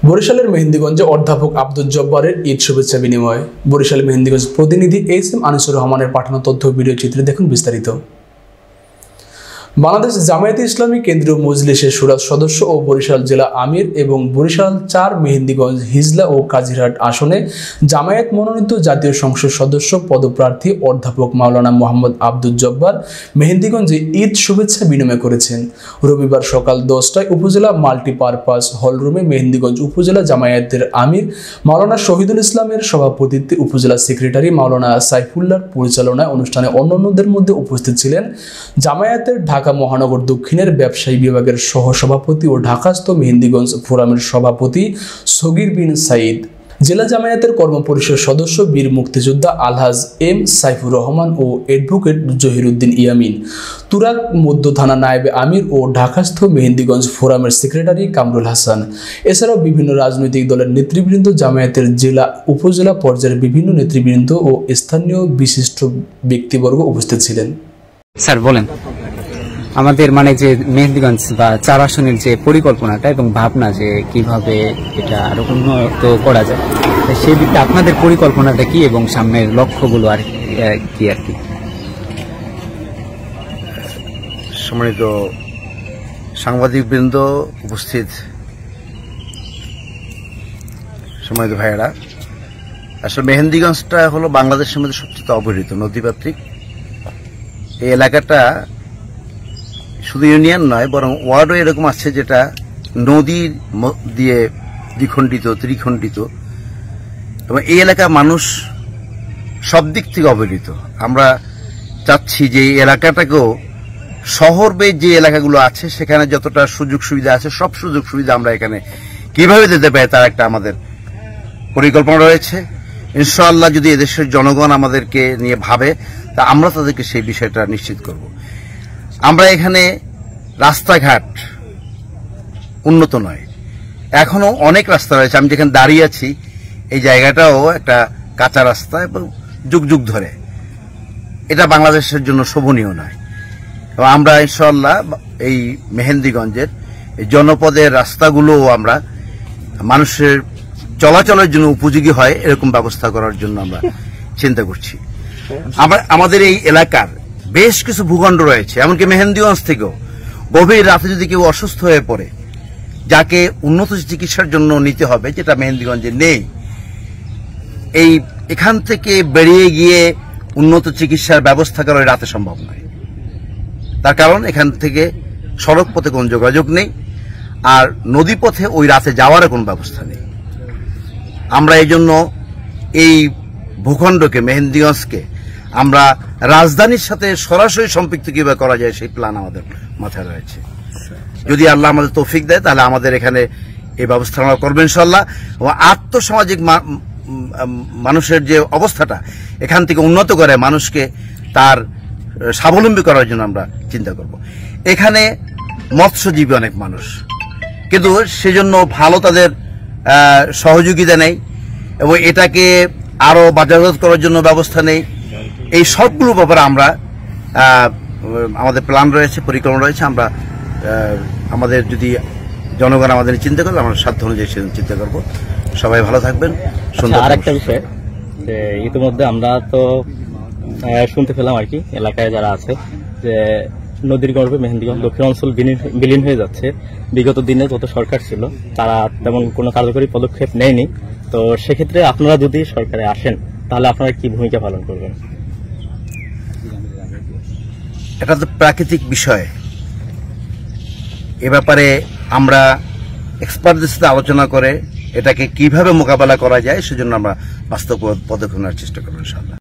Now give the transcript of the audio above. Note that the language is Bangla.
বরিশালের মেহেন্দিগঞ্জে অধ্যাপক আব্দুল জব্বারের ঈদ শুভেচ্ছা বিনিময়। বরিশাল মেহেন্দিগঞ্জ প্রতিনিধি এস.এম. আনিসুর রহমানের পাঠানো তথ্য ভিডিও চিত্রে দেখুন বিস্তারিত। বাংলাদেশ জামায়াতে ইসলামী কেন্দ্রীয় মজলিসের শুরা সদস্য ও বরিশাল জেলা আমির এবং বরিশাল ৪ মেহেন্দিগঞ্জ হিজলা ও কাজিরহাট আসনে জামায়াত মনোনীত জাতীয় সংসদ সদস্য পদপ্রার্থী অধ্যাপক মাওলানা মোহাম্মদ আব্দুল জব্বার মেহেন্দিগঞ্জে ঈদ শুভেচ্ছা বিনিময় করেছেন। রবিবার সকাল 10টায় উপজেলা মাল্টিপারপাস হলরুমে মেহেন্দিগঞ্জ উপজেলা জামায়াতের আমির মাওলানা শহীদুল ইসলামের সভাপতিত্বে উপজেলা সেক্রেটারি মাওলানা সাইফুল্লাহর পরিচালনায় অনুষ্ঠানে অন্যান্যদের মধ্যে উপস্থিত ছিলেন জামায়াতের ঢাকা মহানগর দক্ষিণের ব্যবসায়ী বিভাগের সহসভাপতি ও ঢাকাস্থ মেহেন্দিগঞ্জ ফোরামের সভাপতি সগির বিন সাইদ, জেলা জামায়াতের কর্মপরিষদ সদস্য বীর মুক্তিযোদ্ধা আলহাজ এম সাইফুর রহমান ও অ্যাডভোকেট জহিরুদ্দিন ইয়ামিন, তুরাগ মধ্য থানা নায়েবে আমির ও ঢাকাস্থ মেহেন্দিগঞ্জ ফোরামের সেক্রেটারি কামরুল হাসান। এছাড়াও বিভিন্ন রাজনৈতিক দলের নেতৃবৃন্দ, জামায়াতের জেলা উপজেলা পর্যায়ের বিভিন্ন নেতৃবৃন্দ ও স্থানীয় বিশিষ্ট ব্যক্তিবর্গ উপস্থিত ছিলেন। স্যার বলেন, আমাদের যে মেহেন্দিগঞ্জ বা ৪ আসনের যে পরিকল্পনাটা এবং ভাবনা যে কিভাবে এটা আরো উন্নত করা যায়, সেই দিকটা আপনাদের পরিকল্পনাটা কি এবং সামনের লক্ষ্যগুলো আর কি সম্মানিত সাংবাদিকবৃন্দ, উপস্থিত সম্মানিত ভাইয়েরা, আসলে মেহেন্দিগঞ্জটা হলো বাংলাদেশের মধ্যে সবচেয়ে অবহেলিত নদীমাতৃক এই এলাকাটা। শুধু ইউনিয়ন নয়, বরং ওয়ার্ডও এরকম আছে যেটা নদীর দিয়ে দ্বিখণ্ডিত ত্রিখণ্ডিত, এবং এই এলাকার মানুষ সব দিক থেকে অবহেলিত। আমরা চাচ্ছি যে এই এলাকাটাকেও শহর বেয়ে যে এলাকাগুলো আছে সেখানে যতটা সুযোগ সুবিধা আছে সব সুযোগ সুবিধা আমরা এখানে কিভাবে দিতে পারি তার একটা আমাদের পরিকল্পনা রয়েছে। ইনশাআল্লাহ যদি এদেশের জনগণ আমাদেরকে নিয়ে ভাবে তা আমরা তাদেরকে সেই বিষয়টা নিশ্চিত করব। আমরা এখানে রাস্তাঘাট উন্নত নয়, এখনো অনেক রাস্তা রয়েছে। আমি যেখানে দাঁড়িয়ে আছি এই জায়গাটাও একটা কাঁচা রাস্তা এবং যুগ যুগ ধরে, এটা বাংলাদেশের জন্য শোভনীয় নয়। এবং আমরা ইনশাআল্লাহ এই মেহেন্দিগঞ্জের এই জনপদের রাস্তাগুলোও আমরা মানুষের চলাচলের জন্য উপযোগী হয় এরকম ব্যবস্থা করার জন্য আমরা চিন্তা করছি। আমাদের এই এলাকার বেশ কিছু ভূখণ্ড রয়েছে, এমনকি মেহেন্দিগঞ্জ থেকেও গভীর রাতে যদি কেউ অসুস্থ হয়ে পড়ে, যাকে উন্নত চিকিৎসার জন্য নিতে হবে, যেটা মেহেন্দিগঞ্জে নেই, এখান থেকে বেরিয়ে গিয়ে উন্নত চিকিৎসার ব্যবস্থা করা রাতে সম্ভব নয়। তার কারণ এখান থেকে সড়ক পথে কোনো যোগাযোগ নেই, আর নদী পথে ওই রাতে যাওয়ার কোনো ব্যবস্থা নেই। আমরা এই জন্য এই ভূখণ্ডকে, মেহেন্দিগঞ্জকে আমরা রাজধানীর সাথে সরাসরি সম্পৃক্ত কিভাবে করা যায় সেই প্ল্যান আমাদের মাথায় রয়েছে। যদি আল্লাহ আমাদের তৌফিক দেয় তাহলে আমাদের এখানে এই ব্যবস্থা আমরা করবো ইনশাআল্লাহ। এবং আর্থসামাজিক মানুষের যে অবস্থাটা এখান থেকে উন্নত করে মানুষকে তার স্বাবলম্বী করার জন্য আমরা চিন্তা করব। এখানে মৎস্যজীবী অনেক মানুষ, কিন্তু সেজন্য ভালো তাদের সহযোগিতা নেই এবং এটাকে আরো বাজারজাত করার জন্য ব্যবস্থা নেই। এই সবগুলো ব্যাপারে আমরা আমাদের প্ল্যান রয়েছে, পরিকল্পনা রয়েছে। আমরা আমাদের যদি জনগণ আমাদের চিন্তা করবে, আমরা সাধ্য অনুযায়ী চিন্তা করবো। সবাই ভালো থাকবেন। আরেকটা বিষয়, যে ইতিমধ্যে আমরা তো শুনতে পেলাম আর কি, এলাকায় যারা আছে যে নদীর গর্ভে মেহেন্দিগঞ্জ দক্ষিণ অঞ্চল বিলীন হয়ে যাচ্ছে। বিগত দিনে যত সরকার ছিল তারা তেমন কোনো কার্যকরী পদক্ষেপ নেয়নি। তো সেক্ষেত্রে আপনারা যদি সরকারে আসেন তাহলে আপনারা কি ভূমিকা পালন করবেন? এটা তো প্রাকৃতিক বিষয়, এ ব্যাপারে আমরা এক্সপার্টদের সাথে আলোচনা করে এটাকে কিভাবে মোকাবেলা করা যায় সেজন্য আমরা বাস্তব পদক্ষেপ নেওয়ার চেষ্টা করবো ইনশাআল্লাহ।